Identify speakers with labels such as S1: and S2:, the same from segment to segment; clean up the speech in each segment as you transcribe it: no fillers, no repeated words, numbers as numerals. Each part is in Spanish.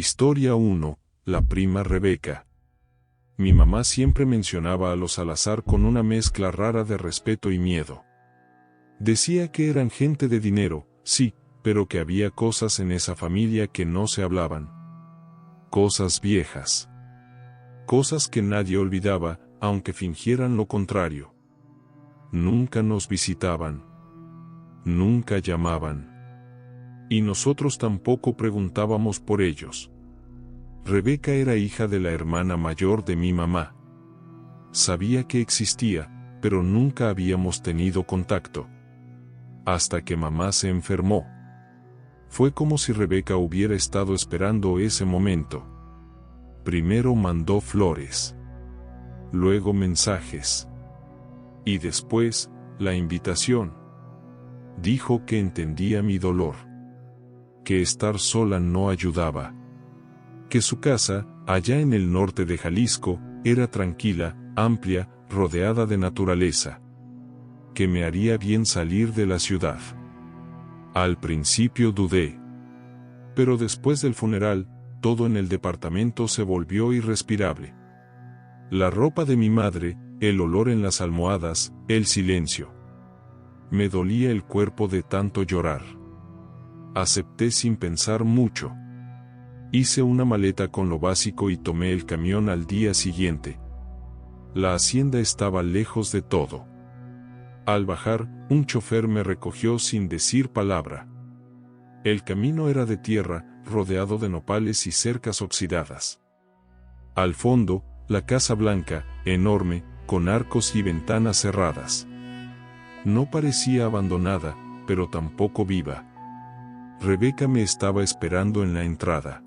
S1: Historia 1. La prima Rebeca. Mi mamá siempre mencionaba a los Salazar con una mezcla rara de respeto y miedo. Decía que eran gente de dinero, sí, pero que había cosas en esa familia que no se hablaban. Cosas viejas. Cosas que nadie olvidaba, aunque fingieran lo contrario. Nunca nos visitaban. Nunca llamaban. Y nosotros tampoco preguntábamos por ellos. Rebeca era hija de la hermana mayor de mi mamá. Sabía que existía, pero nunca habíamos tenido contacto. Hasta que mamá se enfermó. Fue como si Rebeca hubiera estado esperando ese momento. Primero mandó flores. Luego mensajes. Y después, la invitación. Dijo que entendía mi dolor. Que estar sola no ayudaba. Que su casa, allá en el norte de Jalisco, era tranquila, amplia, rodeada de naturaleza. Que me haría bien salir de la ciudad. Al principio dudé. Pero después del funeral, todo en el departamento se volvió irrespirable. La ropa de mi madre, el olor en las almohadas, el silencio. Me dolía el cuerpo de tanto llorar. Acepté sin pensar mucho. Hice una maleta con lo básico y tomé el camión al día siguiente. La hacienda estaba lejos de todo. Al bajar, un chofer me recogió sin decir palabra. El camino era de tierra, rodeado de nopales y cercas oxidadas. Al fondo, la casa blanca, enorme, con arcos y ventanas cerradas. No parecía abandonada, pero tampoco viva. Rebeca me estaba esperando en la entrada.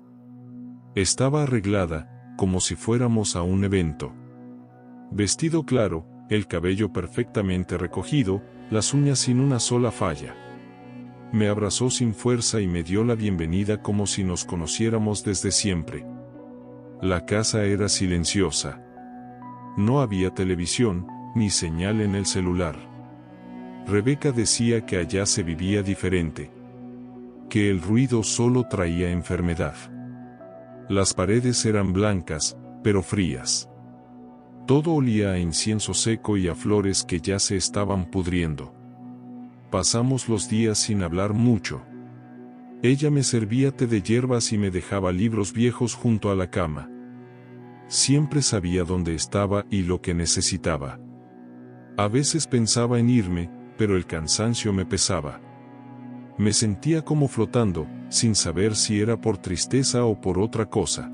S1: Estaba arreglada, como si fuéramos a un evento. Vestido claro, el cabello perfectamente recogido, las uñas sin una sola falla. Me abrazó sin fuerza y me dio la bienvenida como si nos conociéramos desde siempre. La casa era silenciosa. No había televisión, ni señal en el celular. Rebeca decía que allá se vivía diferente. Que el ruido solo traía enfermedad. Las paredes eran blancas, pero frías. Todo olía a incienso seco y a flores que ya se estaban pudriendo. Pasamos los días sin hablar mucho. Ella me servía té de hierbas y me dejaba libros viejos junto a la cama. Siempre sabía dónde estaba y lo que necesitaba. A veces pensaba en irme, pero el cansancio me pesaba. Me sentía como flotando, sin saber si era por tristeza o por otra cosa.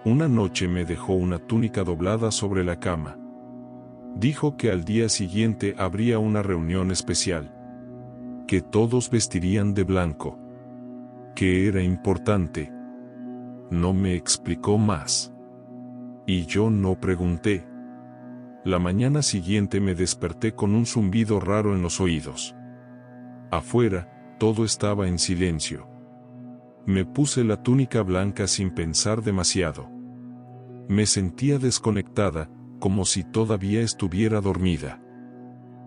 S1: Una noche me dejó una túnica doblada sobre la cama. Dijo que al día siguiente habría una reunión especial. Que todos vestirían de blanco. Que era importante. No me explicó más. Y yo no pregunté. La mañana siguiente me desperté con un zumbido raro en los oídos. Afuera, todo estaba en silencio. Me puse la túnica blanca sin pensar demasiado. Me sentía desconectada, como si todavía estuviera dormida.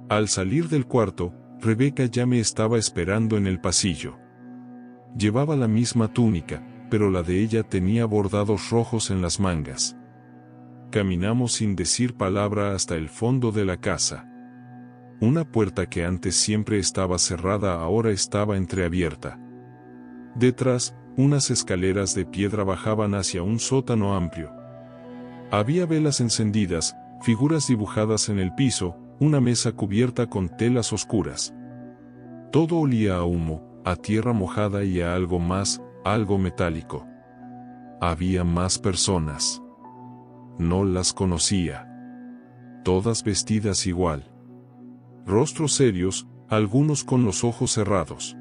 S1: Al salir del cuarto, Rebeca ya me estaba esperando en el pasillo. Llevaba la misma túnica, pero la de ella tenía bordados rojos en las mangas. Caminamos sin decir palabra hasta el fondo de la casa. Una puerta que antes siempre estaba cerrada ahora estaba entreabierta. Detrás, unas escaleras de piedra bajaban hacia un sótano amplio. Había velas encendidas, figuras dibujadas en el piso, una mesa cubierta con telas oscuras. Todo olía a humo, a tierra mojada y a algo más, algo metálico. Había más personas. No las conocía. Todas vestidas igual. Rostros serios, algunos con los ojos cerrados.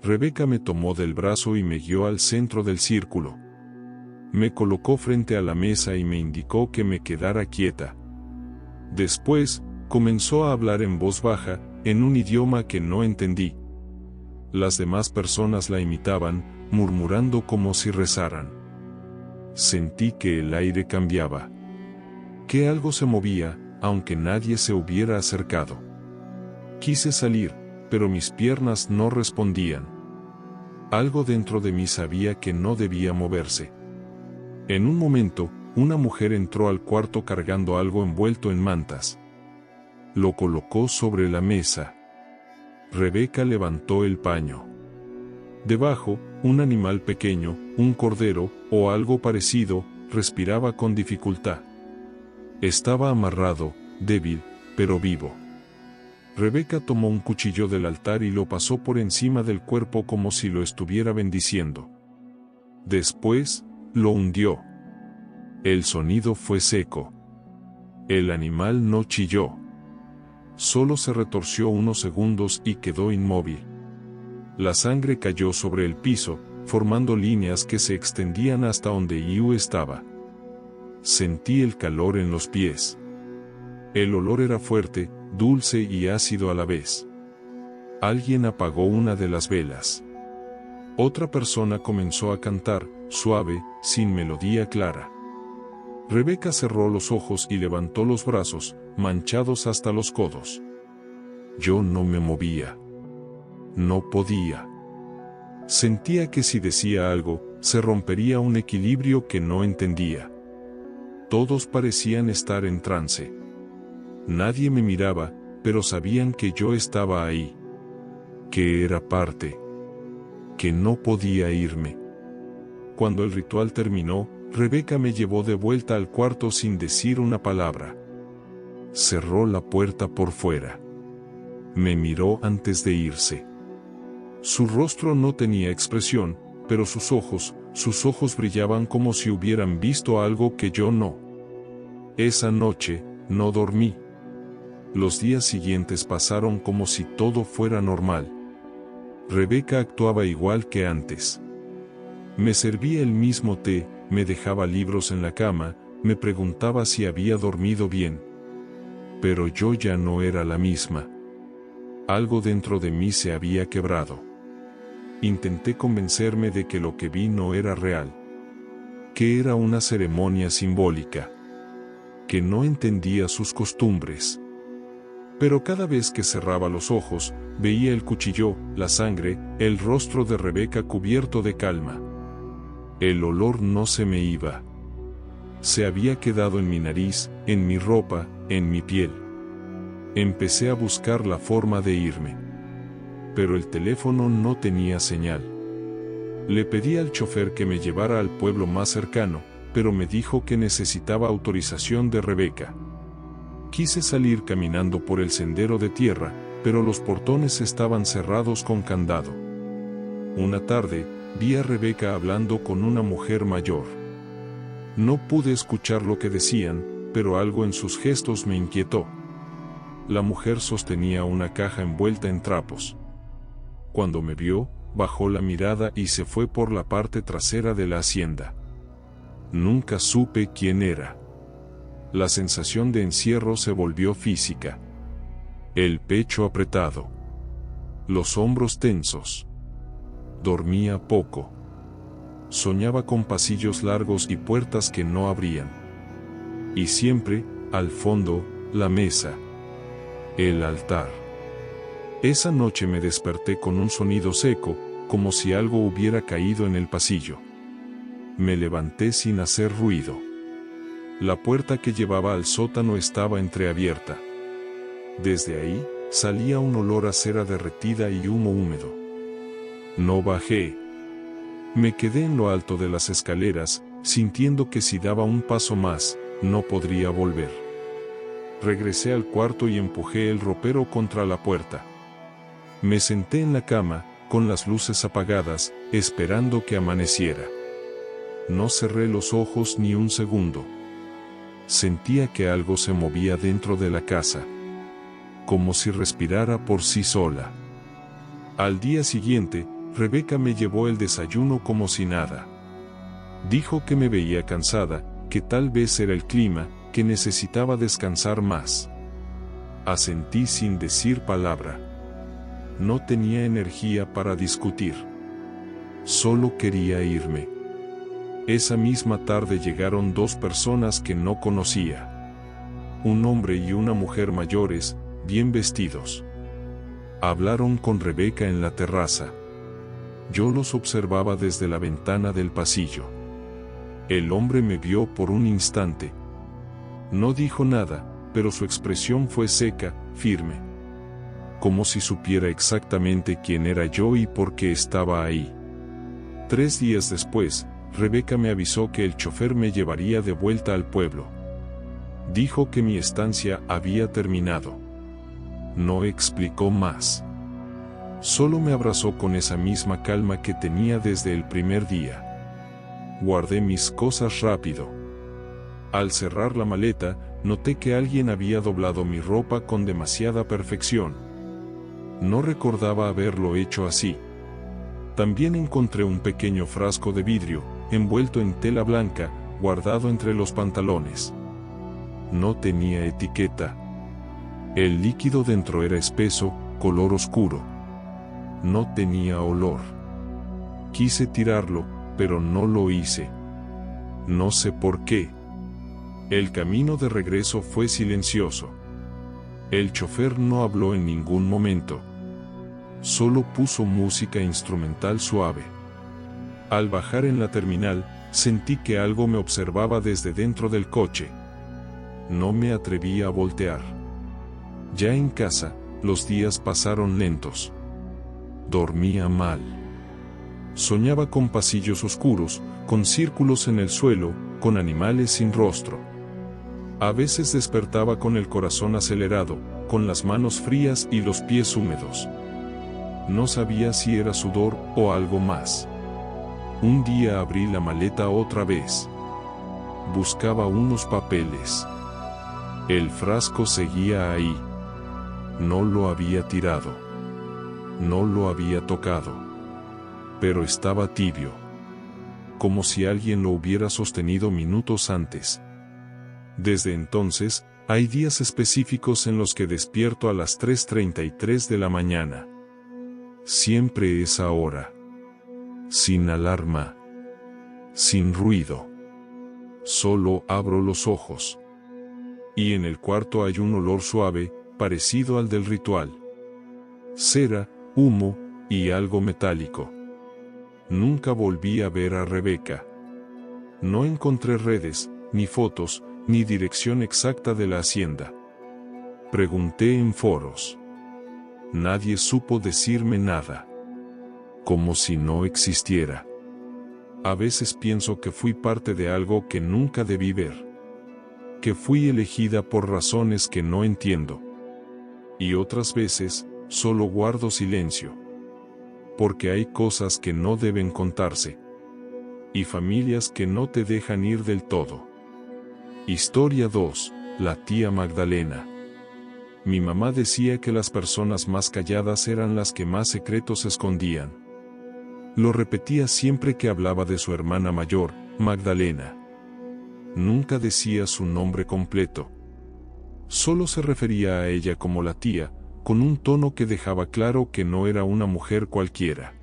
S1: Rebeca me tomó del brazo y me guió al centro del círculo. Me colocó frente a la mesa y me indicó que me quedara quieta. Después, comenzó a hablar en voz baja, en un idioma que no entendí. Las demás personas la imitaban, murmurando como si rezaran. Sentí que el aire cambiaba. Que algo se movía, aunque nadie se hubiera acercado. Quise salir, pero mis piernas no respondían. Algo dentro de mí sabía que no debía moverse. En un momento, una mujer entró al cuarto cargando algo envuelto en mantas. Lo colocó sobre la mesa. Rebeca levantó el paño. Debajo, un animal pequeño, un cordero, o algo parecido, respiraba con dificultad. Estaba amarrado, débil, pero vivo. Rebeca tomó un cuchillo del altar y lo pasó por encima del cuerpo como si lo estuviera bendiciendo. Después, lo hundió. El sonido fue seco. El animal no chilló. Solo se retorció unos segundos y quedó inmóvil. La sangre cayó sobre el piso, formando líneas que se extendían hasta donde Yu estaba. Sentí el calor en los pies. El olor era fuerte, dulce y ácido a la vez. Alguien apagó una de las velas. Otra persona comenzó a cantar, suave, sin melodía clara. Rebeca cerró los ojos y levantó los brazos, manchados hasta los codos. Yo no me movía. No podía. Sentía que si decía algo, se rompería un equilibrio que no entendía. Todos parecían estar en trance. Nadie me miraba, pero sabían que yo estaba ahí. Que era parte. Que no podía irme. Cuando el ritual terminó, Rebeca me llevó de vuelta al cuarto sin decir una palabra. Cerró la puerta por fuera. Me miró antes de irse. Su rostro no tenía expresión, pero sus ojos brillaban como si hubieran visto algo que yo no. Esa noche, no dormí. Los días siguientes pasaron como si todo fuera normal. Rebeca actuaba igual que antes. Me servía el mismo té, me dejaba libros en la cama, me preguntaba si había dormido bien. Pero yo ya no era la misma. Algo dentro de mí se había quebrado. Intenté convencerme de que lo que vi no era real. Que era una ceremonia simbólica. Que no entendía sus costumbres. Pero cada vez que cerraba los ojos, veía el cuchillo, la sangre, el rostro de Rebeca cubierto de calma. El olor no se me iba. Se había quedado en mi nariz, en mi ropa, en mi piel. Empecé a buscar la forma de irme. Pero el teléfono no tenía señal. Le pedí al chofer que me llevara al pueblo más cercano, pero me dijo que necesitaba autorización de Rebeca. Quise salir caminando por el sendero de tierra, pero los portones estaban cerrados con candado. Una tarde, vi a Rebeca hablando con una mujer mayor. No pude escuchar lo que decían, pero algo en sus gestos me inquietó. La mujer sostenía una caja envuelta en trapos. Cuando me vio, bajó la mirada y se fue por la parte trasera de la hacienda. Nunca supe quién era. La sensación de encierro se volvió física. El pecho apretado. Los hombros tensos. Dormía poco. Soñaba con pasillos largos y puertas que no abrían. Y siempre, al fondo, la mesa. El altar. Esa noche me desperté con un sonido seco, como si algo hubiera caído en el pasillo. Me levanté sin hacer ruido. La puerta que llevaba al sótano estaba entreabierta. Desde ahí, salía un olor a cera derretida y humo húmedo. No bajé. Me quedé en lo alto de las escaleras, sintiendo que si daba un paso más, no podría volver. Regresé al cuarto y empujé el ropero contra la puerta. Me senté en la cama, con las luces apagadas, esperando que amaneciera. No cerré los ojos ni un segundo. Sentía que algo se movía dentro de la casa. Como si respirara por sí sola. Al día siguiente, Rebeca me llevó el desayuno como si nada. Dijo que me veía cansada, que tal vez era el clima, que necesitaba descansar más. Asentí sin decir palabra. No tenía energía para discutir. Solo quería irme. Esa misma tarde llegaron dos personas que no conocía. Un hombre y una mujer mayores, bien vestidos. Hablaron con Rebeca en la terraza. Yo los observaba desde la ventana del pasillo. El hombre me vio por un instante. No dijo nada, pero su expresión fue seca, firme. Como si supiera exactamente quién era yo y por qué estaba ahí. 3 días después, Rebeca me avisó que el chofer me llevaría de vuelta al pueblo. Dijo que mi estancia había terminado. No explicó más. Solo me abrazó con esa misma calma que tenía desde el primer día. Guardé mis cosas rápido. Al cerrar la maleta, noté que alguien había doblado mi ropa con demasiada perfección. No recordaba haberlo hecho así. También encontré un pequeño frasco de vidrio, envuelto en tela blanca, guardado entre los pantalones. No tenía etiqueta. El líquido dentro era espeso, color oscuro. No tenía olor. Quise tirarlo, pero no lo hice. No sé por qué. El camino de regreso fue silencioso. El chofer no habló en ningún momento. Solo puso música instrumental suave. Al bajar en la terminal, sentí que algo me observaba desde dentro del coche. No me atreví a voltear. Ya en casa, los días pasaron lentos. Dormía mal. Soñaba con pasillos oscuros, con círculos en el suelo, con animales sin rostro. A veces despertaba con el corazón acelerado, con las manos frías y los pies húmedos. No sabía si era sudor o algo más. Un día abrí la maleta otra vez. Buscaba unos papeles. El frasco seguía ahí. No lo había tirado. No lo había tocado. Pero estaba tibio. Como si alguien lo hubiera sostenido minutos antes. Desde entonces, hay días específicos en los que despierto a las 3:33 de la mañana. Siempre es ahora. Sin alarma. Sin ruido. Solo abro los ojos. Y en el cuarto hay un olor suave, parecido al del ritual. Cera, humo, y algo metálico. Nunca volví a ver a Rebeca. No encontré redes, ni fotos, ni dirección exacta de la hacienda. Pregunté en foros. Nadie supo decirme nada. Como si no existiera. A veces pienso que fui parte de algo que nunca debí ver. Que fui elegida por razones que no entiendo. Y otras veces, solo guardo silencio. Porque hay cosas que no deben contarse. Y familias que no te dejan ir del todo. Historia 2. La tía Magdalena. Mi mamá decía que las personas más calladas eran las que más secretos escondían. Lo repetía siempre que hablaba de su hermana mayor, Magdalena. Nunca decía su nombre completo. Solo se refería a ella como la tía, con un tono que dejaba claro que no era una mujer cualquiera.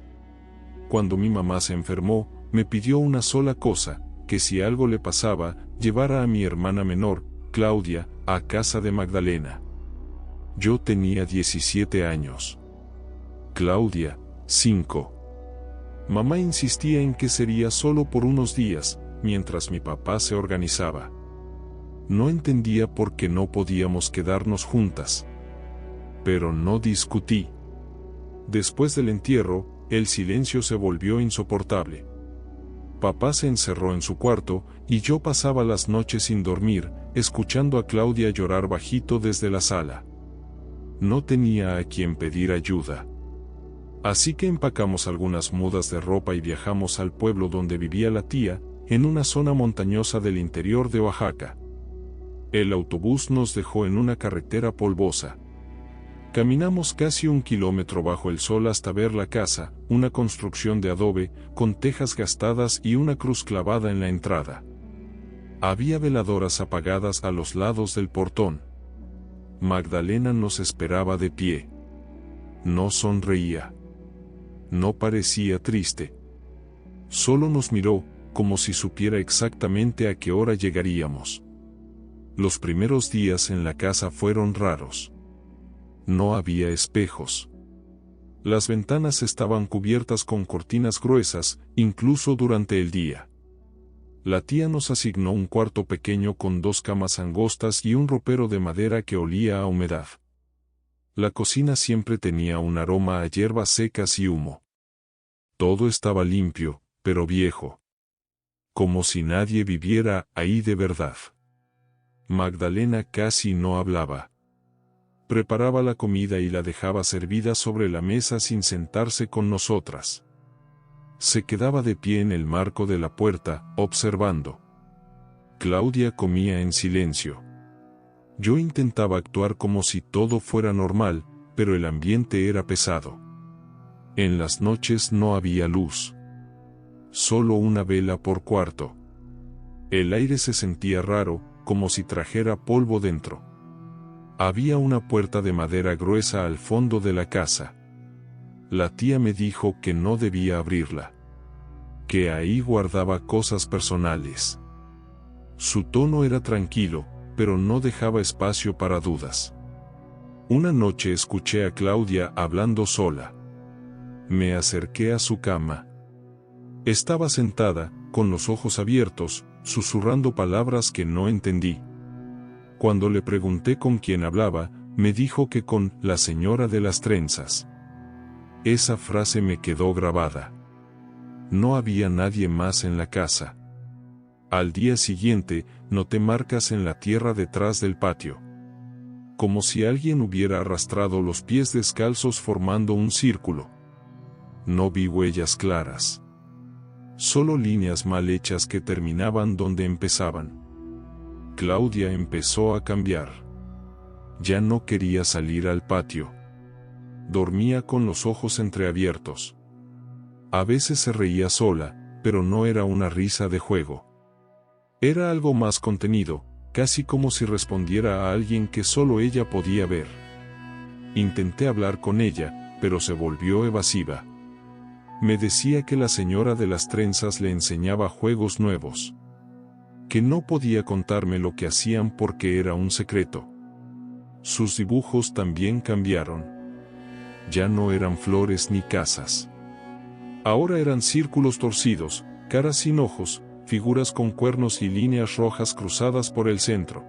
S1: Cuando mi mamá se enfermó, me pidió una sola cosa, que si algo le pasaba, llevara a mi hermana menor, Claudia, a casa de Magdalena. Yo tenía 17 años. Claudia, 5. Mamá insistía en que sería solo por unos días, mientras mi papá se organizaba. No entendía por qué no podíamos quedarnos juntas. Pero no discutí. Después del entierro, el silencio se volvió insoportable. Papá se encerró en su cuarto, y yo pasaba las noches sin dormir, escuchando a Claudia llorar bajito desde la sala. No tenía a quien pedir ayuda. Así que empacamos algunas mudas de ropa y viajamos al pueblo donde vivía la tía, en una zona montañosa del interior de Oaxaca. El autobús nos dejó en una carretera polvosa. Caminamos casi 1 kilómetro bajo el sol hasta ver la casa, una construcción de adobe, con tejas gastadas y una cruz clavada en la entrada. Había veladoras apagadas a los lados del portón. Magdalena nos esperaba de pie. No sonreía. No parecía triste. Solo nos miró, como si supiera exactamente a qué hora llegaríamos. Los primeros días en la casa fueron raros. No había espejos. Las ventanas estaban cubiertas con cortinas gruesas, incluso durante el día. La tía nos asignó un cuarto pequeño con 2 camas angostas y un ropero de madera que olía a humedad. La cocina siempre tenía un aroma a hierbas secas y humo. Todo estaba limpio, pero viejo. Como si nadie viviera ahí de verdad. Magdalena casi no hablaba. Preparaba la comida y la dejaba servida sobre la mesa sin sentarse con nosotras. Se quedaba de pie en el marco de la puerta, observando. Claudia comía en silencio. Yo intentaba actuar como si todo fuera normal, pero el ambiente era pesado. En las noches no había luz. Solo una vela por cuarto. El aire se sentía raro, como si trajera polvo dentro. Había una puerta de madera gruesa al fondo de la casa. La tía me dijo que no debía abrirla. Que ahí guardaba cosas personales. Su tono era tranquilo, pero no dejaba espacio para dudas. Una noche escuché a Claudia hablando sola. Me acerqué a su cama. Estaba sentada, con los ojos abiertos, susurrando palabras que no entendí. Cuando le pregunté con quién hablaba, me dijo que con la señora de las trenzas. Esa frase me quedó grabada. No había nadie más en la casa. Al día siguiente, noté marcas en la tierra detrás del patio. Como si alguien hubiera arrastrado los pies descalzos formando un círculo. No vi huellas claras. Solo líneas mal hechas que terminaban donde empezaban. Claudia empezó a cambiar. Ya no quería salir al patio. Dormía con los ojos entreabiertos. A veces se reía sola, pero no era una risa de juego. Era algo más contenido, casi como si respondiera a alguien que solo ella podía ver. Intenté hablar con ella, pero se volvió evasiva. Me decía que la señora de las trenzas le enseñaba juegos nuevos. Que no podía contarme lo que hacían porque era un secreto. Sus dibujos también cambiaron. Ya no eran flores ni casas. Ahora eran círculos torcidos, caras sin ojos, figuras con cuernos y líneas rojas cruzadas por el centro.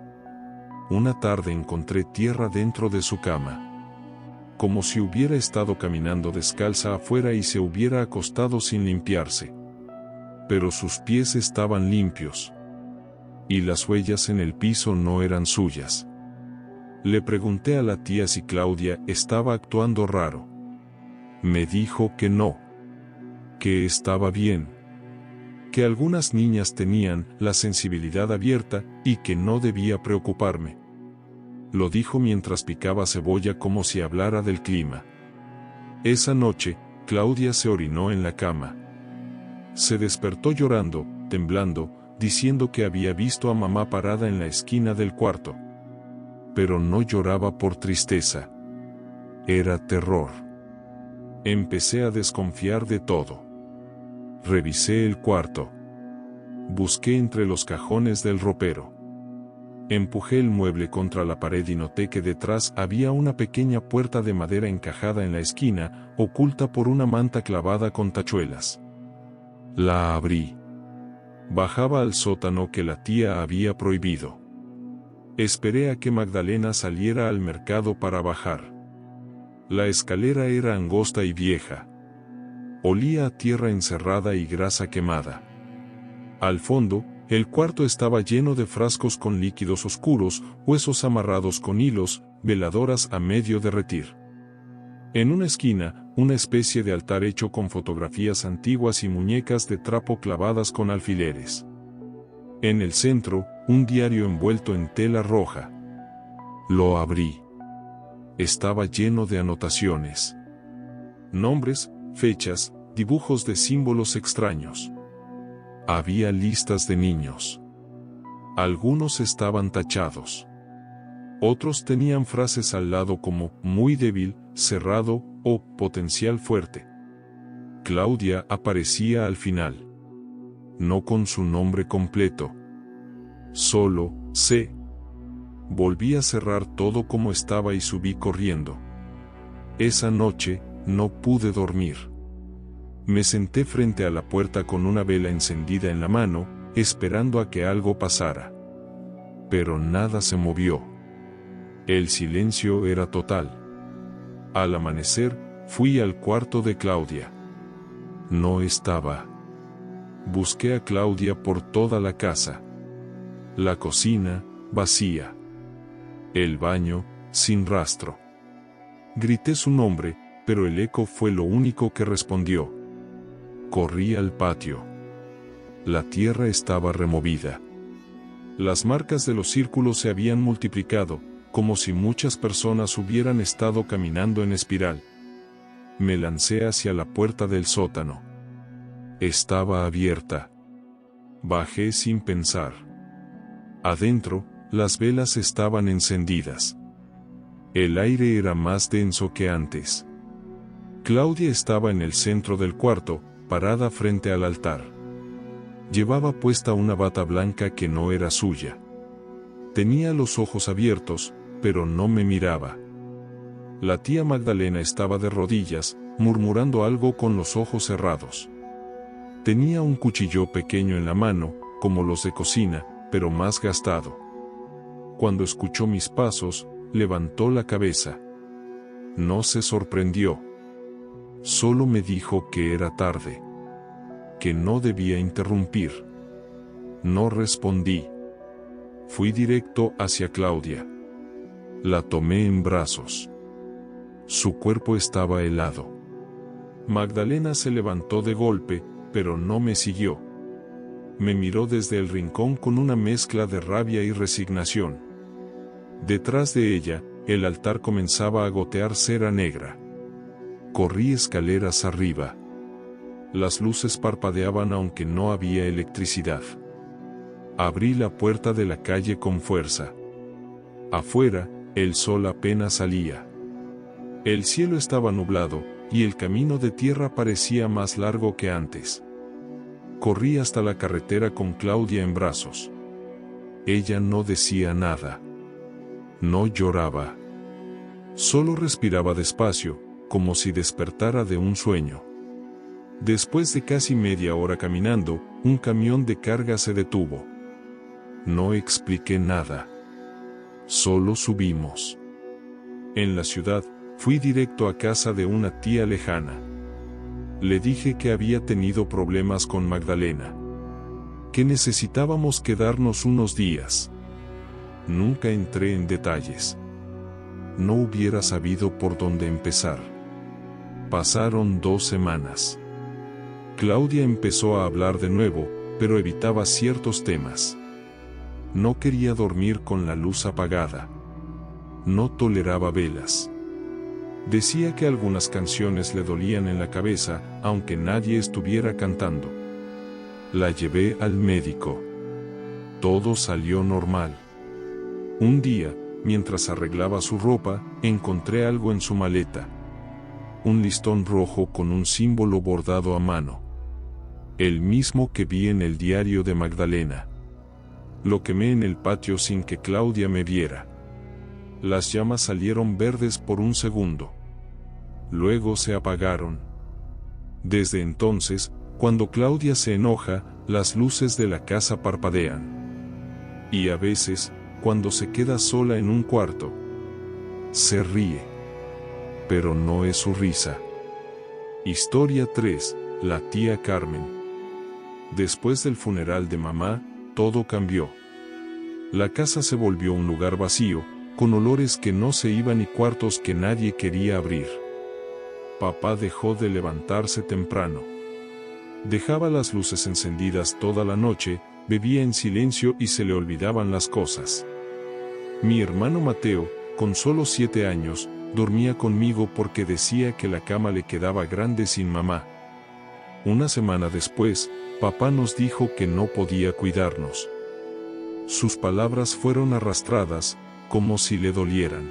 S1: Una tarde encontré tierra dentro de su cama. Como si hubiera estado caminando descalza afuera y se hubiera acostado sin limpiarse. Pero sus pies estaban limpios. Y las huellas en el piso no eran suyas. Le pregunté a la tía si Claudia estaba actuando raro. Me dijo que no. Que estaba bien. Que algunas niñas tenían la sensibilidad abierta y que no debía preocuparme. Lo dijo mientras picaba cebolla como si hablara del clima. Esa noche, Claudia se orinó en la cama. Se despertó llorando, temblando, diciendo que había visto a mamá parada en la esquina del cuarto. Pero no lloraba por tristeza. Era terror. Empecé a desconfiar de todo. Revisé el cuarto. Busqué entre los cajones del ropero. Empujé el mueble contra la pared y noté que detrás había una pequeña puerta de madera encajada en la esquina, oculta por una manta clavada con tachuelas. La abrí. Bajaba al sótano que la tía había prohibido. Esperé a que Magdalena saliera al mercado para bajar. La escalera era angosta y vieja. Olía a tierra encerrada y grasa quemada. Al fondo, el cuarto estaba lleno de frascos con líquidos oscuros, huesos amarrados con hilos, veladoras a medio derretir. En una esquina, una especie de altar hecho con fotografías antiguas y muñecas de trapo clavadas con alfileres. En el centro, un diario envuelto en tela roja. Lo abrí. Estaba lleno de anotaciones. Nombres, fechas, dibujos de símbolos extraños. Había listas de niños. Algunos estaban tachados. Otros tenían frases al lado como muy débil, cerrado o potencial fuerte. Claudia aparecía al final. No con su nombre completo. Solo C. Volví a cerrar todo como estaba y subí corriendo. Esa noche, No pude dormir. Me senté frente a la puerta con una vela encendida en la mano, esperando a que algo pasara. Pero nada se movió. El silencio era total. Al amanecer, fui al cuarto de Claudia. No estaba. Busqué a Claudia por toda la casa. La cocina, vacía. El baño, sin rastro. Grité su nombre, pero el eco fue lo único que respondió. Corrí al patio. La tierra estaba removida. Las marcas de los círculos se habían multiplicado, como si muchas personas hubieran estado caminando en espiral. Me lancé hacia la puerta del sótano. Estaba abierta. Bajé sin pensar. Adentro, las velas estaban encendidas. El aire era más denso que antes. Claudia estaba en el centro del cuarto, parada frente al altar. Llevaba puesta una bata blanca que no era suya. Tenía los ojos abiertos, pero no me miraba. La tía Magdalena estaba de rodillas, murmurando algo con los ojos cerrados. Tenía un cuchillo pequeño en la mano, como los de cocina, pero más gastado. Cuando escuchó mis pasos, levantó la cabeza. No se sorprendió. Solo me dijo que era tarde. Que no debía interrumpir. No respondí. Fui directo hacia Claudia. La tomé en brazos. Su cuerpo estaba helado. Magdalena se levantó de golpe, pero no me siguió. Me miró desde el rincón con una mezcla de rabia y resignación. Detrás de ella, el altar comenzaba a gotear cera negra. Corrí escaleras arriba. Las luces parpadeaban aunque no había electricidad. Abrí la puerta de la calle con fuerza. Afuera, el sol apenas salía. El cielo estaba nublado, y el camino de tierra parecía más largo que antes. Corrí hasta la carretera con Claudia en brazos. Ella no decía nada. No lloraba. Solo respiraba despacio, como si despertara de un sueño. Después de casi media hora caminando, un camión de carga se detuvo. No expliqué nada. Solo subimos. En la ciudad, fui directo a casa de una tía lejana. Le dije que había tenido problemas con Magdalena. Que necesitábamos quedarnos unos días. Nunca entré en detalles. No hubiera sabido por dónde empezar. Pasaron 2 semanas. Claudia empezó a hablar de nuevo, pero evitaba ciertos temas. No quería dormir con la luz apagada. No toleraba velas. Decía que algunas canciones le dolían en la cabeza, aunque nadie estuviera cantando. La llevé al médico. Todo salió normal. Un día, mientras arreglaba su ropa, encontré algo en su maleta. Un listón rojo con un símbolo bordado a mano. El mismo que vi en el diario de Magdalena. Lo quemé en el patio sin que Claudia me viera. Las llamas salieron verdes por un segundo. Luego se apagaron. Desde entonces, cuando Claudia se enoja, las luces de la casa parpadean. Y a veces, cuando se queda sola en un cuarto, se ríe. Pero no es su risa. Historia 3, la tía Carmen. Después del funeral de mamá, todo cambió. La casa se volvió un lugar vacío, con olores que no se iban y cuartos que nadie quería abrir. Papá dejó de levantarse temprano. Dejaba las luces encendidas toda la noche, bebía en silencio y se le olvidaban las cosas. Mi hermano Mateo, con solo 7 años, dormía conmigo porque decía que la cama le quedaba grande sin mamá. Una semana después, papá nos dijo que no podía cuidarnos. Sus palabras fueron arrastradas, como si le dolieran.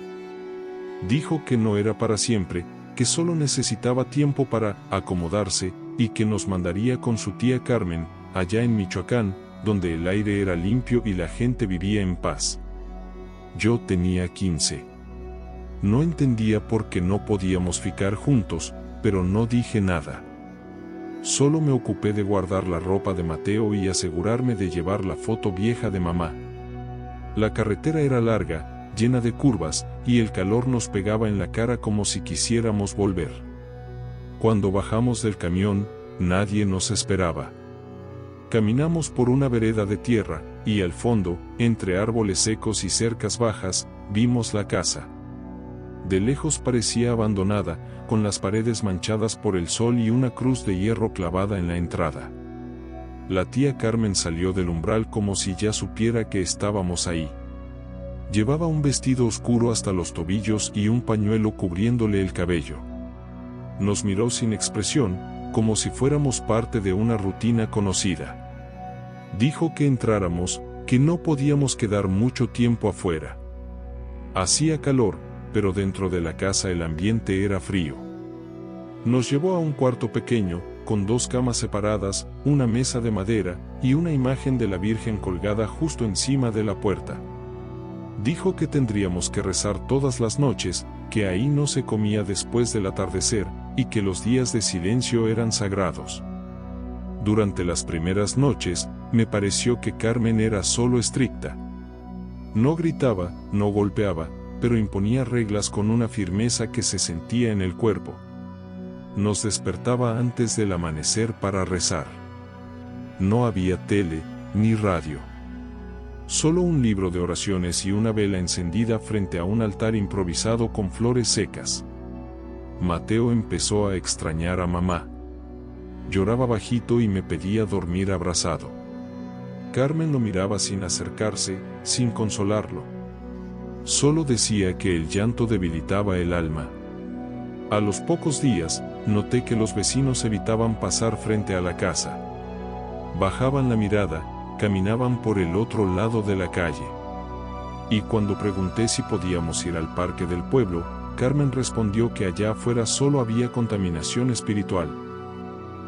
S1: Dijo que no era para siempre, que solo necesitaba tiempo para acomodarse, y que nos mandaría con su tía Carmen, allá en Michoacán, donde el aire era limpio y la gente vivía en paz. Yo tenía 15. No entendía por qué no podíamos ficar juntos, pero no dije nada. Solo me ocupé de guardar la ropa de Mateo y asegurarme de llevar la foto vieja de mamá. La carretera era larga, llena de curvas, y el calor nos pegaba en la cara como si quisiéramos volver. Cuando bajamos del camión, nadie nos esperaba. Caminamos por una vereda de tierra, y al fondo, entre árboles secos y cercas bajas, vimos la casa. De lejos parecía abandonada, con las paredes manchadas por el sol y una cruz de hierro clavada en la entrada. La tía Carmen salió del umbral como si ya supiera que estábamos ahí. Llevaba un vestido oscuro hasta los tobillos y un pañuelo cubriéndole el cabello. Nos miró sin expresión, como si fuéramos parte de una rutina conocida. Dijo que entráramos, que no podíamos quedar mucho tiempo afuera. Hacía calor, pero dentro de la casa el ambiente era frío. Nos llevó a un cuarto pequeño, con 2 camas separadas, una mesa de madera, y una imagen de la Virgen colgada justo encima de la puerta. Dijo que tendríamos que rezar todas las noches, que ahí no se comía después del atardecer, y que los días de silencio eran sagrados. Durante las primeras noches, me pareció que Carmen era solo estricta. No gritaba, no golpeaba, pero imponía reglas con una firmeza que se sentía en el cuerpo. Nos despertaba antes del amanecer para rezar. No había tele, ni radio. Solo un libro de oraciones y una vela encendida frente a un altar improvisado con flores secas. Mateo empezó a extrañar a mamá. Lloraba bajito y me pedía dormir abrazado. Carmen lo miraba sin acercarse, sin consolarlo. Solo decía que el llanto debilitaba el alma. A los pocos días, noté que los vecinos evitaban pasar frente a la casa. Bajaban la mirada, caminaban por el otro lado de la calle. Y cuando pregunté si podíamos ir al parque del pueblo, Carmen respondió que allá afuera solo había contaminación espiritual.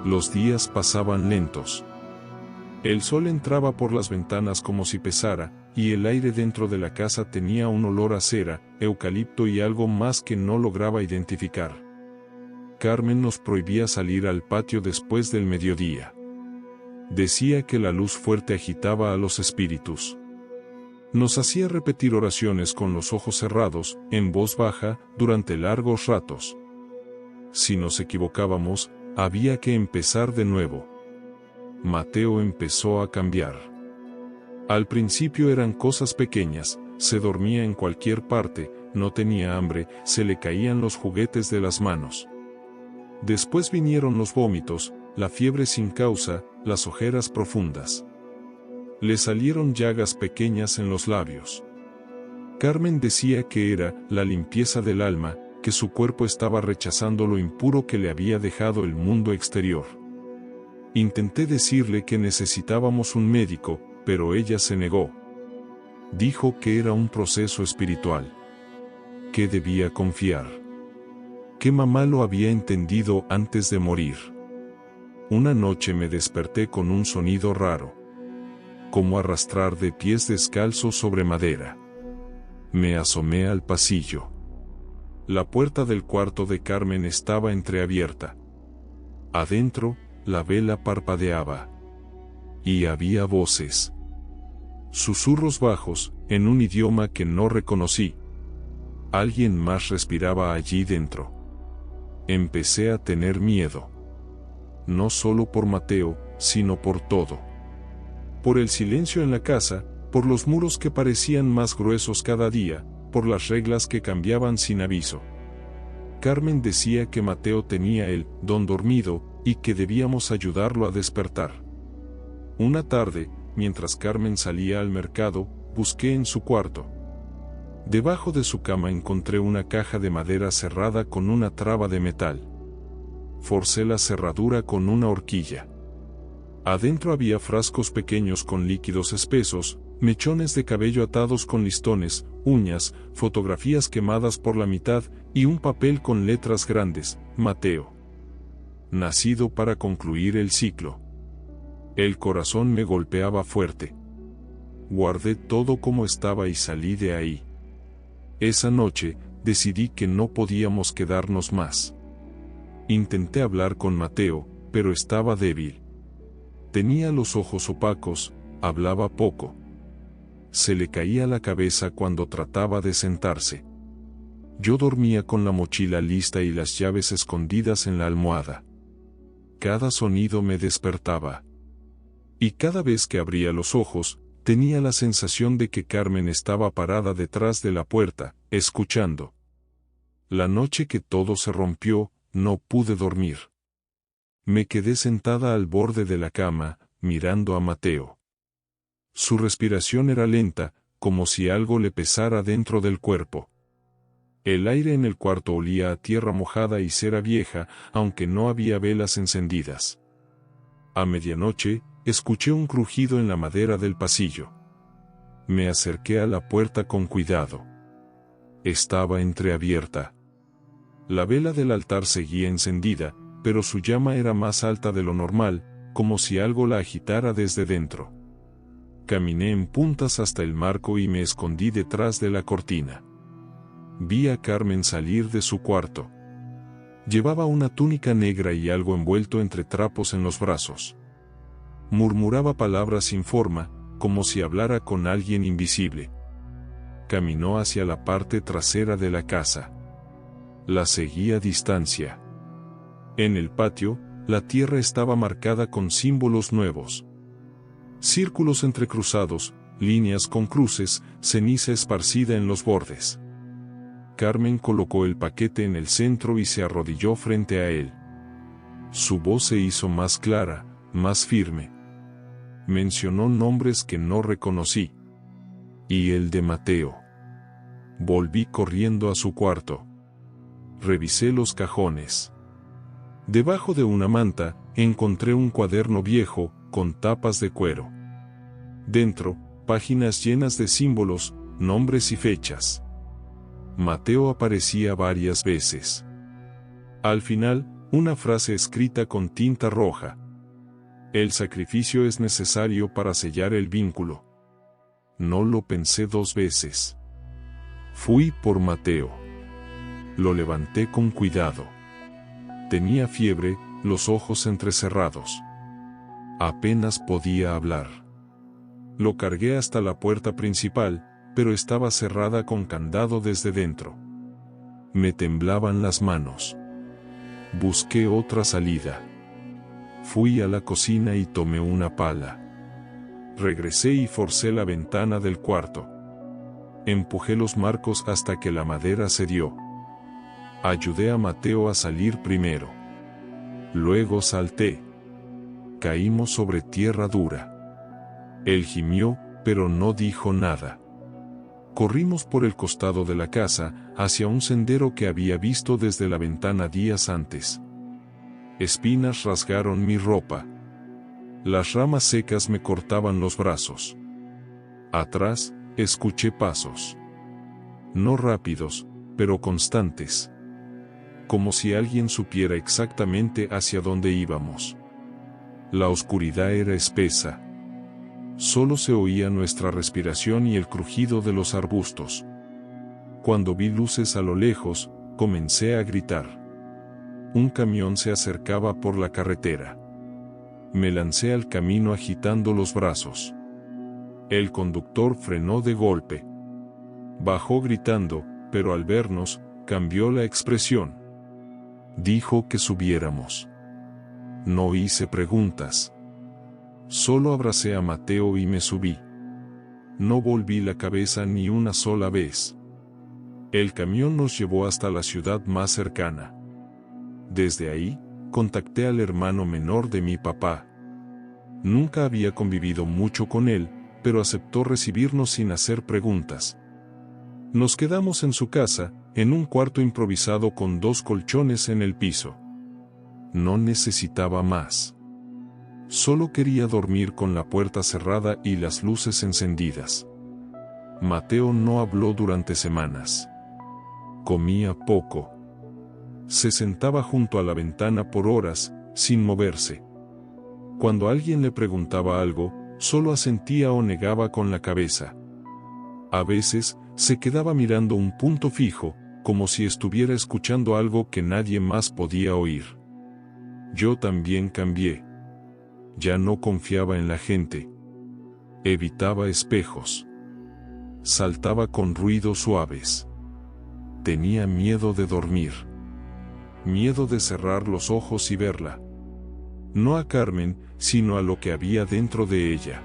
S1: Los días pasaban lentos. El sol entraba por las ventanas como si pesara, y el aire dentro de la casa tenía un olor a cera, eucalipto y algo más que no lograba identificar. Carmen nos prohibía salir al patio después del mediodía. Decía que la luz fuerte agitaba a los espíritus. Nos hacía repetir oraciones con los ojos cerrados, en voz baja, durante largos ratos. Si nos equivocábamos, había que empezar de nuevo. Mateo empezó a cambiar. Al principio eran cosas pequeñas, se dormía en cualquier parte, no tenía hambre, se le caían los juguetes de las manos. Después vinieron los vómitos, la fiebre sin causa, las ojeras profundas. Le salieron llagas pequeñas en los labios. Carmen decía que era la limpieza del alma, que su cuerpo estaba rechazando lo impuro que le había dejado el mundo exterior. Intenté decirle que necesitábamos un médico, pero ella se negó. Dijo que era un proceso espiritual. Que debía confiar. Que mamá lo había entendido antes de morir. Una noche me desperté con un sonido raro. Como arrastrar de pies descalzos sobre madera. Me asomé al pasillo. La puerta del cuarto de Carmen estaba entreabierta. Adentro, la vela parpadeaba. Y había voces. Susurros bajos, en un idioma que no reconocí. Alguien más respiraba allí dentro. Empecé a tener miedo. No solo por Mateo, sino por todo. Por el silencio en la casa, por los muros que parecían más gruesos cada día, por las reglas que cambiaban sin aviso. Carmen decía que Mateo tenía el don dormido, y que debíamos ayudarlo a despertar. Una tarde, mientras Carmen salía al mercado, busqué en su cuarto. Debajo de su cama encontré una caja de madera cerrada con una traba de metal. Forcé la cerradura con una horquilla. Adentro había frascos pequeños con líquidos espesos, mechones de cabello atados con listones, uñas, fotografías quemadas por la mitad, y un papel con letras grandes, Mateo. Nacido para concluir el ciclo. El corazón me golpeaba fuerte. Guardé todo como estaba y salí de ahí. Esa noche, decidí que no podíamos quedarnos más. Intenté hablar con Mateo, pero estaba débil. Tenía los ojos opacos, hablaba poco. Se le caía la cabeza cuando trataba de sentarse. Yo dormía con la mochila lista y las llaves escondidas en la almohada. Cada sonido me despertaba. Y cada vez que abría los ojos, tenía la sensación de que Carmen estaba parada detrás de la puerta, escuchando. La noche que todo se rompió, no pude dormir. Me quedé sentada al borde de la cama, mirando a Mateo. Su respiración era lenta, como si algo le pesara dentro del cuerpo. El aire en el cuarto olía a tierra mojada y cera vieja, aunque no había velas encendidas. A medianoche, escuché un crujido en la madera del pasillo. Me acerqué a la puerta con cuidado. Estaba entreabierta. La vela del altar seguía encendida, pero su llama era más alta de lo normal, como si algo la agitara desde dentro. Caminé en puntas hasta el marco y me escondí detrás de la cortina. Vi a Carmen salir de su cuarto. Llevaba una túnica negra y algo envuelto entre trapos en los brazos. Murmuraba palabras sin forma, como si hablara con alguien invisible. Caminó hacia la parte trasera de la casa. La seguí a distancia. En el patio, la tierra estaba marcada con símbolos nuevos. Círculos entrecruzados, líneas con cruces, ceniza esparcida en los bordes. Carmen colocó el paquete en el centro y se arrodilló frente a él. Su voz se hizo más clara, más firme. Mencionó nombres que no reconocí. Y el de Mateo. Volví corriendo a su cuarto. Revisé los cajones. Debajo de una manta, encontré un cuaderno viejo, con tapas de cuero. Dentro, páginas llenas de símbolos, nombres y fechas. Mateo aparecía varias veces. Al final, una frase escrita con tinta roja. El sacrificio es necesario para sellar el vínculo. No lo pensé 2 veces. Fui por Mateo. Lo levanté con cuidado. Tenía fiebre, los ojos entrecerrados. Apenas podía hablar. Lo cargué hasta la puerta principal, pero estaba cerrada con candado desde dentro. Me temblaban las manos. Busqué otra salida. Fui a la cocina y tomé una pala. Regresé y forcé la ventana del cuarto. Empujé los marcos hasta que la madera cedió. Ayudé a Mateo a salir primero. Luego salté. Caímos sobre tierra dura. Él gimió, pero no dijo nada. Corrimos por el costado de la casa, hacia un sendero que había visto desde la ventana días antes. Espinas rasgaron mi ropa. Las ramas secas me cortaban los brazos. Atrás, escuché pasos. No rápidos, pero constantes. Como si alguien supiera exactamente hacia dónde íbamos. La oscuridad era espesa. Solo se oía nuestra respiración y el crujido de los arbustos. Cuando vi luces a lo lejos, comencé a gritar. Un camión se acercaba por la carretera. Me lancé al camino agitando los brazos. El conductor frenó de golpe. Bajó gritando, pero al vernos, cambió la expresión. Dijo que subiéramos. No hice preguntas. Solo abracé a Mateo y me subí. No volví la cabeza ni una sola vez. El camión nos llevó hasta la ciudad más cercana. Desde ahí, contacté al hermano menor de mi papá. Nunca había convivido mucho con él, pero aceptó recibirnos sin hacer preguntas. Nos quedamos en su casa, en un cuarto improvisado con 2 colchones en el piso. No necesitaba más. Solo quería dormir con la puerta cerrada y las luces encendidas. Mateo no habló durante semanas. Comía poco. Se sentaba junto a la ventana por horas, sin moverse. Cuando alguien le preguntaba algo, solo asentía o negaba con la cabeza. A veces, se quedaba mirando un punto fijo, como si estuviera escuchando algo que nadie más podía oír. Yo también cambié. Ya no confiaba en la gente. Evitaba espejos. Saltaba con ruidos suaves. Tenía miedo de dormir. Miedo de cerrar los ojos y verla. No a Carmen, sino a lo que había dentro de ella.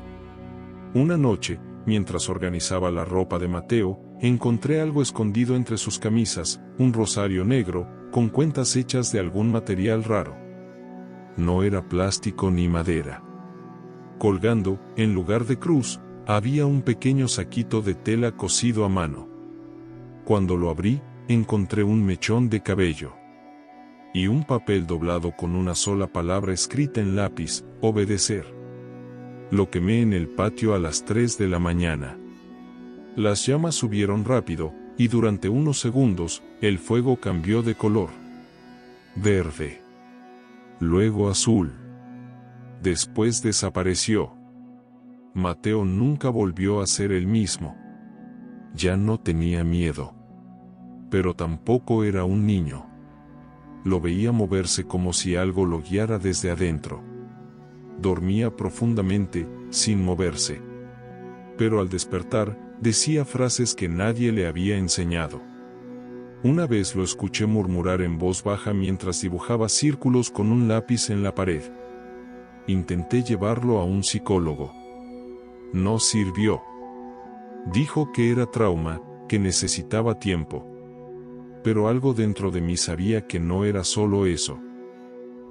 S1: Una noche, mientras organizaba la ropa de Mateo, encontré algo escondido entre sus camisas, un rosario negro, con cuentas hechas de algún material raro. No era plástico ni madera. Colgando, en lugar de cruz, había un pequeño saquito de tela cosido a mano. Cuando lo abrí, encontré un mechón de cabello. Y un papel doblado con una sola palabra escrita en lápiz: obedecer. Lo quemé en el patio a las 3 de la mañana. Las llamas subieron rápido, y durante unos segundos, el fuego cambió de color. Verde. Luego azul. Después desapareció. Mateo nunca volvió a ser el mismo. Ya no tenía miedo. Pero tampoco era un niño. Lo veía moverse como si algo lo guiara desde adentro. Dormía profundamente, sin moverse. Pero al despertar, decía frases que nadie le había enseñado. Una vez lo escuché murmurar en voz baja mientras dibujaba círculos con un lápiz en la pared. Intenté llevarlo a un psicólogo. No sirvió. Dijo que era trauma, que necesitaba tiempo. Pero algo dentro de mí sabía que no era solo eso.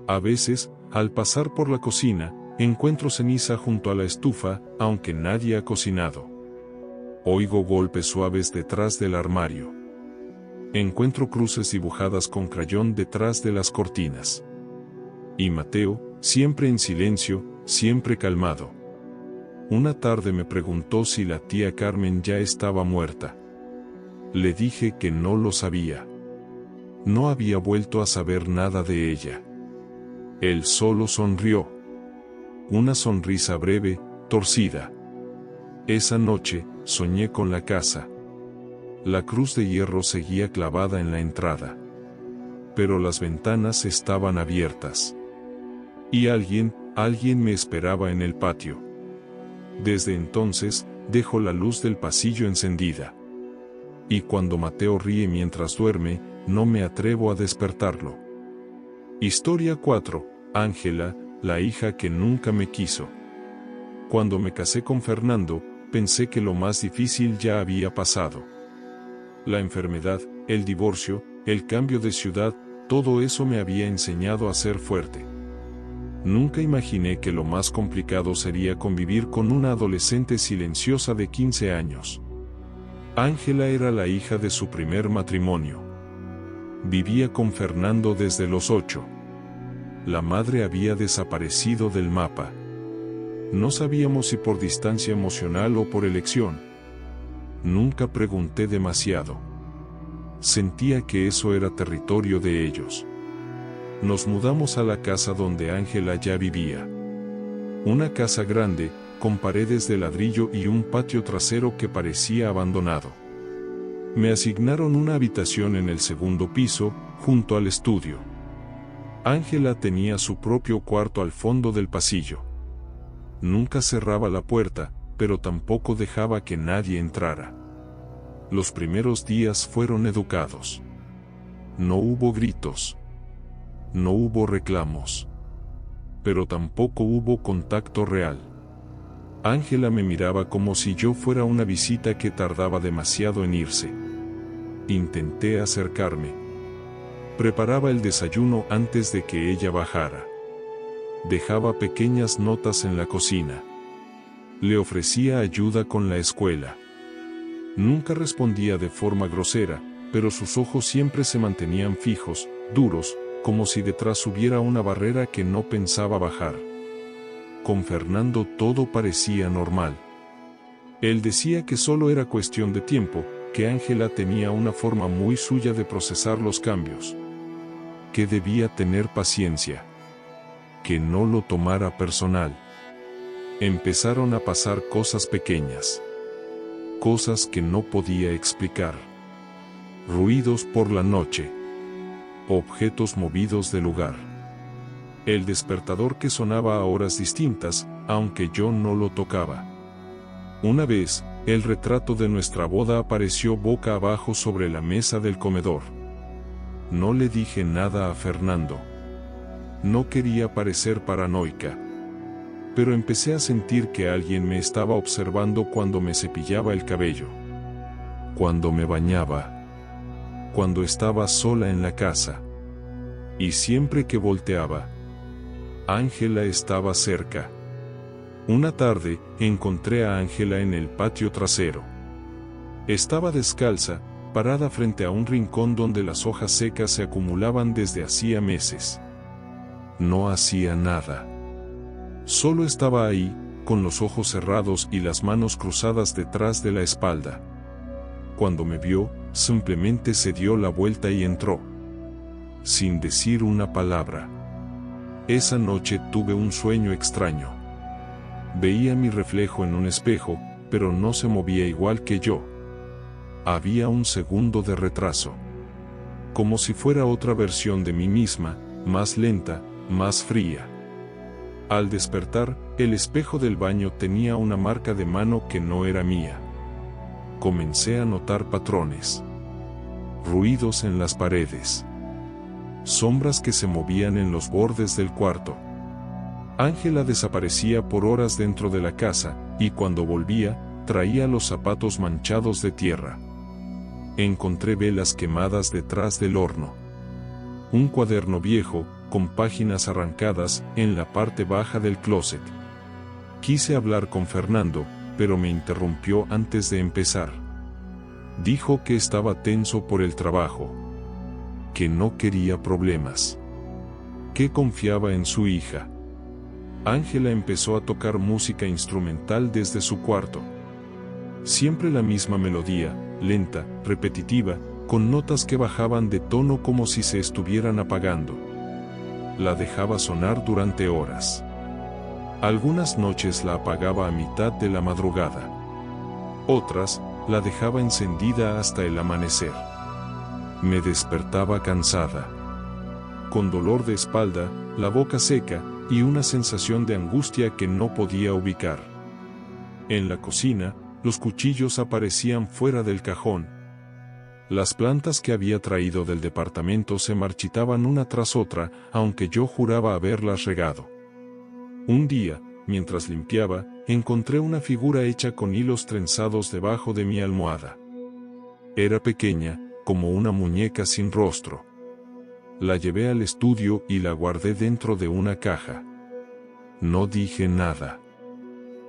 S1: A veces, al pasar por la cocina, encuentro ceniza junto a la estufa, aunque nadie ha cocinado. Oigo golpes suaves detrás del armario. Encuentro cruces dibujadas con crayón detrás de las cortinas. Y Mateo, siempre en silencio, siempre calmado. Una tarde me preguntó si la tía Carmen ya estaba muerta. Le dije que no lo sabía. No había vuelto a saber nada de ella. Él solo sonrió. Una sonrisa breve, torcida. Esa noche, soñé con la casa. La cruz de hierro seguía clavada en la entrada. Pero las ventanas estaban abiertas. Y alguien me esperaba en el patio. Desde entonces, dejo la luz del pasillo encendida. Y cuando Mateo ríe mientras duerme, no me atrevo a despertarlo. Historia 4. Ángela, la hija que nunca me quiso. Cuando me casé con Fernando, pensé que lo más difícil ya había pasado. La enfermedad, el divorcio, el cambio de ciudad, todo eso me había enseñado a ser fuerte. Nunca imaginé que lo más complicado sería convivir con una adolescente silenciosa de 15 años. Ángela era la hija de su primer matrimonio. Vivía con Fernando desde los 8. La madre había desaparecido del mapa. No sabíamos si por distancia emocional o por elección. Nunca pregunté demasiado. Sentía que eso era territorio de ellos. Nos mudamos a la casa donde Ángela ya vivía. Una casa grande, con paredes de ladrillo y un patio trasero que parecía abandonado. Me asignaron una habitación en el segundo piso, junto al estudio. Ángela tenía su propio cuarto al fondo del pasillo. Nunca cerraba la puerta, pero tampoco dejaba que nadie entrara. Los primeros días fueron educados. No hubo gritos. No hubo reclamos. Pero tampoco hubo contacto real. Ángela me miraba como si yo fuera una visita que tardaba demasiado en irse. Intenté acercarme. Preparaba el desayuno antes de que ella bajara. Dejaba pequeñas notas en la cocina. Le ofrecía ayuda con la escuela. Nunca respondía de forma grosera, pero sus ojos siempre se mantenían fijos, duros, como si detrás hubiera una barrera que no pensaba bajar. Con Fernando todo parecía normal. Él decía que solo era cuestión de tiempo, que Ángela tenía una forma muy suya de procesar los cambios. Que debía tener paciencia. Que no lo tomara personal. Empezaron a pasar cosas pequeñas. Cosas que no podía explicar. Ruidos por la noche. Objetos movidos del lugar. El despertador que sonaba a horas distintas, aunque yo no lo tocaba. Una vez, el retrato de nuestra boda apareció boca abajo sobre la mesa del comedor. No le dije nada a Fernando. No quería parecer paranoica. Pero empecé a sentir que alguien me estaba observando cuando me cepillaba el cabello, cuando me bañaba, cuando estaba sola en la casa. Y siempre que volteaba, Ángela estaba cerca. Una tarde, encontré a Ángela en el patio trasero. Estaba descalza, parada frente a un rincón donde las hojas secas se acumulaban desde hacía meses. No hacía nada. Solo estaba ahí, con los ojos cerrados y las manos cruzadas detrás de la espalda. Cuando me vio, simplemente se dio la vuelta y entró, sin decir una palabra. Esa noche tuve un sueño extraño. Veía mi reflejo en un espejo, pero no se movía igual que yo. Había un segundo de retraso. Como si fuera otra versión de mí misma, más lenta, más fría. Al despertar, el espejo del baño tenía una marca de mano que no era mía. Comencé a notar patrones. Ruidos en las paredes. Sombras que se movían en los bordes del cuarto. Ángela desaparecía por horas dentro de la casa, y cuando volvía, traía los zapatos manchados de tierra. Encontré velas quemadas detrás del horno. Un cuaderno viejo, con páginas arrancadas, en la parte baja del closet. Quise hablar con Fernando, pero me interrumpió antes de empezar. Dijo que estaba tenso por el trabajo, que no quería problemas, que confiaba en su hija. Ángela empezó a tocar música instrumental desde su cuarto. Siempre la misma melodía, lenta, repetitiva, con notas que bajaban de tono como si se estuvieran apagando. La dejaba sonar durante horas. Algunas noches la apagaba a mitad de la madrugada. Otras, la dejaba encendida hasta el amanecer. Me despertaba cansada, con dolor de espalda, la boca seca, y una sensación de angustia que no podía ubicar. En la cocina, los cuchillos aparecían fuera del cajón. Las plantas que había traído del departamento se marchitaban una tras otra, aunque yo juraba haberlas regado. Un día, mientras limpiaba, encontré una figura hecha con hilos trenzados debajo de mi almohada. Era pequeña, como una muñeca sin rostro. La llevé al estudio y la guardé dentro de una caja. No dije nada.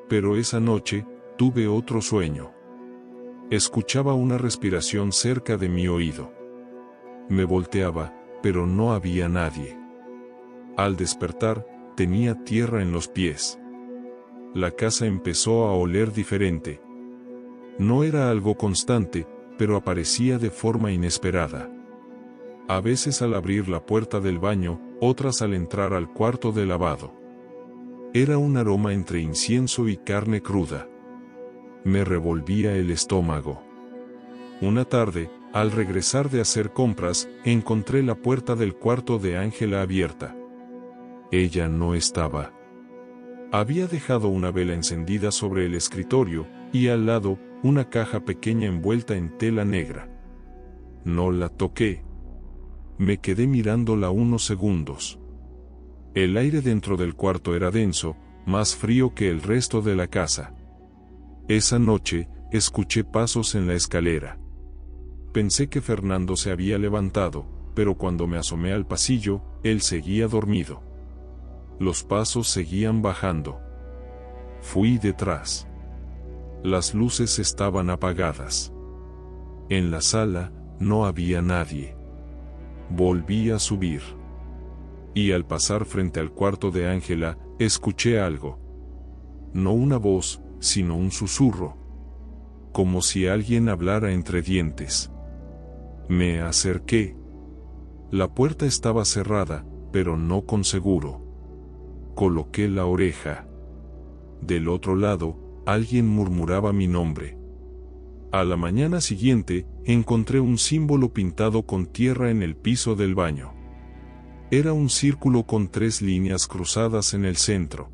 S1: Pero esa noche, tuve otro sueño. Escuchaba una respiración cerca de mi oído. Me volteaba, pero no había nadie. Al despertar, tenía tierra en los pies. La casa empezó a oler diferente. No era algo constante, pero aparecía de forma inesperada. A veces al abrir la puerta del baño, otras al entrar al cuarto de lavado. Era un aroma entre incienso y carne cruda. Me revolvía el estómago. Una tarde, al regresar de hacer compras, encontré la puerta del cuarto de Ángela abierta. Ella no estaba. Había dejado una vela encendida sobre el escritorio, y al lado, una caja pequeña envuelta en tela negra. No la toqué. Me quedé mirándola unos segundos. El aire dentro del cuarto era denso, más frío que el resto de la casa. Esa noche, escuché pasos en la escalera. Pensé que Fernando se había levantado, pero cuando me asomé al pasillo, él seguía dormido. Los pasos seguían bajando. Fui detrás. Las luces estaban apagadas. En la sala, no había nadie. Volví a subir. Y al pasar frente al cuarto de Ángela, escuché algo. No una voz, sino un susurro. Como si alguien hablara entre dientes. Me acerqué. La puerta estaba cerrada, pero no con seguro. Coloqué la oreja. Del otro lado, alguien murmuraba mi nombre. A la mañana siguiente, encontré un símbolo pintado con tierra en el piso del baño. Era un círculo con 3 líneas cruzadas en el centro.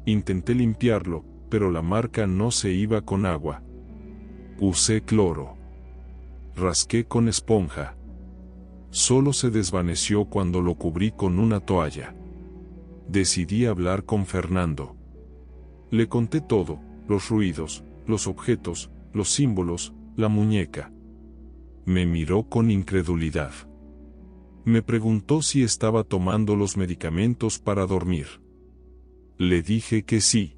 S1: Intenté limpiarlo, pero la marca no se iba con agua. Usé cloro. Rasqué con esponja. Solo se desvaneció cuando lo cubrí con una toalla. Decidí hablar con Fernando. Le conté todo, los ruidos, los objetos, los símbolos, la muñeca. Me miró con incredulidad. Me preguntó si estaba tomando los medicamentos para dormir. Le dije que sí.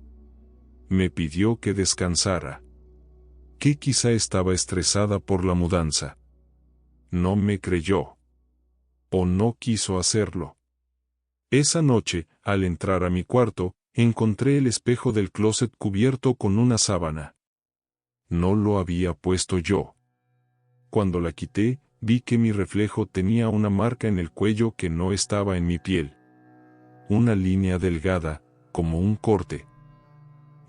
S1: Me pidió que descansara. Que quizá estaba estresada por la mudanza. No me creyó. O no quiso hacerlo. Esa noche, al entrar a mi cuarto, encontré el espejo del closet cubierto con una sábana. No lo había puesto yo. Cuando la quité, vi que mi reflejo tenía una marca en el cuello que no estaba en mi piel. Una línea delgada, como un corte.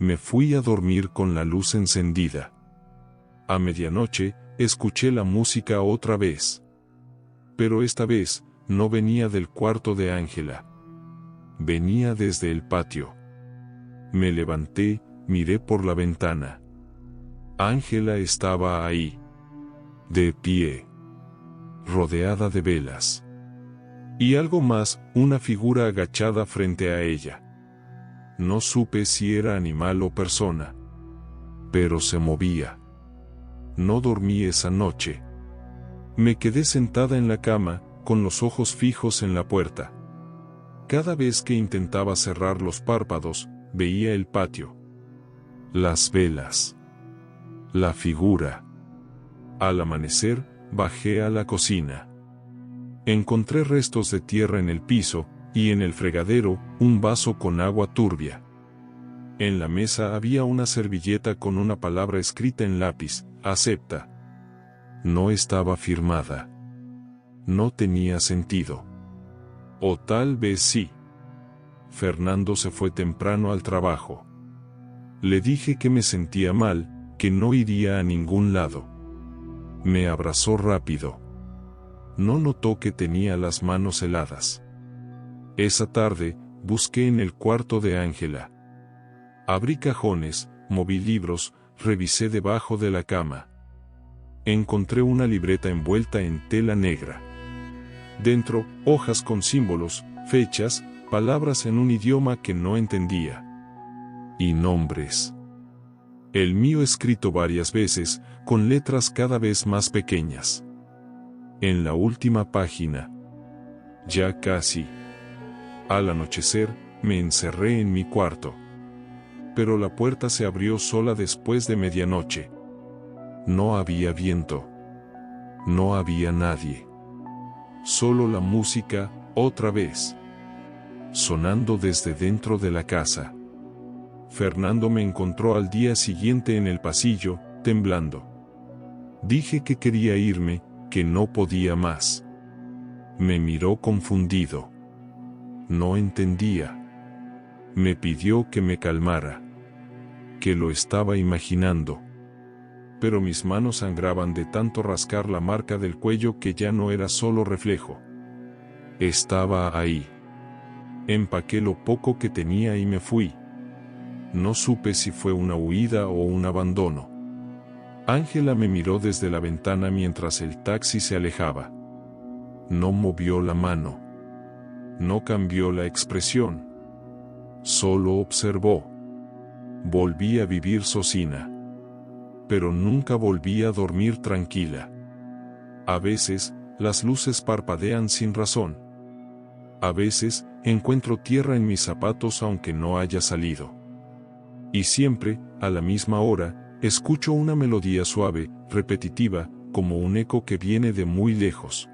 S1: Me fui a dormir con la luz encendida. A medianoche, escuché la música otra vez. Pero esta vez, no venía del cuarto de Ángela. Venía desde el patio. Me levanté, miré por la ventana. Ángela estaba ahí. De pie. Rodeada de velas. Y algo más, una figura agachada frente a ella. No supe si era animal o persona. Pero se movía. No dormí esa noche. Me quedé sentada en la cama, con los ojos fijos en la puerta. Cada vez que intentaba cerrar los párpados, veía el patio. Las velas. La figura. Al amanecer, bajé a la cocina. Encontré restos de tierra en el piso, y en el fregadero, un vaso con agua turbia. En la mesa había una servilleta con una palabra escrita en lápiz: acepta. No estaba firmada. No tenía sentido. O tal vez sí. Fernando se fue temprano al trabajo. Le dije que me sentía mal, que no iría a ningún lado. Me abrazó rápido. No notó que tenía las manos heladas. Esa tarde, busqué en el cuarto de Ángela. Abrí cajones, moví libros, revisé debajo de la cama. Encontré una libreta envuelta en tela negra. Dentro, hojas con símbolos, fechas, palabras en un idioma que no entendía. Y nombres. El mío escrito varias veces, con letras cada vez más pequeñas. En la última página. Ya casi. Al anochecer, me encerré en mi cuarto. Pero la puerta se abrió sola después de medianoche. No había viento. No había nadie. Solo la música, otra vez. Sonando desde dentro de la casa. Fernando me encontró al día siguiente en el pasillo, temblando. Dije que quería irme, que no podía más. Me miró confundido. No entendía. Me pidió que me calmara. Que lo estaba imaginando. Pero mis manos sangraban de tanto rascar la marca del cuello que ya no era solo reflejo. Estaba ahí. Empaqué lo poco que tenía y me fui. No supe si fue una huida o un abandono. Ángela me miró desde la ventana mientras el taxi se alejaba. No movió la mano. No cambió la expresión. Solo observó. Volví a vivir Socina. Pero nunca volví a dormir tranquila. A veces, las luces parpadean sin razón. A veces, encuentro tierra en mis zapatos aunque no haya salido. Y siempre, a la misma hora, escucho una melodía suave, repetitiva, como un eco que viene de muy lejos.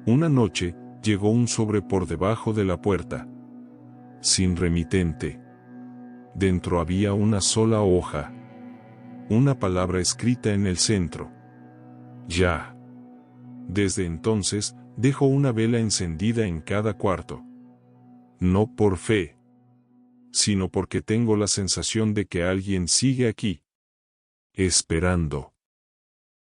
S1: Una noche, llegó un sobre por debajo de la puerta. Sin remitente. Dentro había una sola hoja. Una palabra escrita en el centro. Ya. Desde entonces, dejo una vela encendida en cada cuarto. No por fe, sino porque tengo la sensación de que alguien sigue aquí. esperando.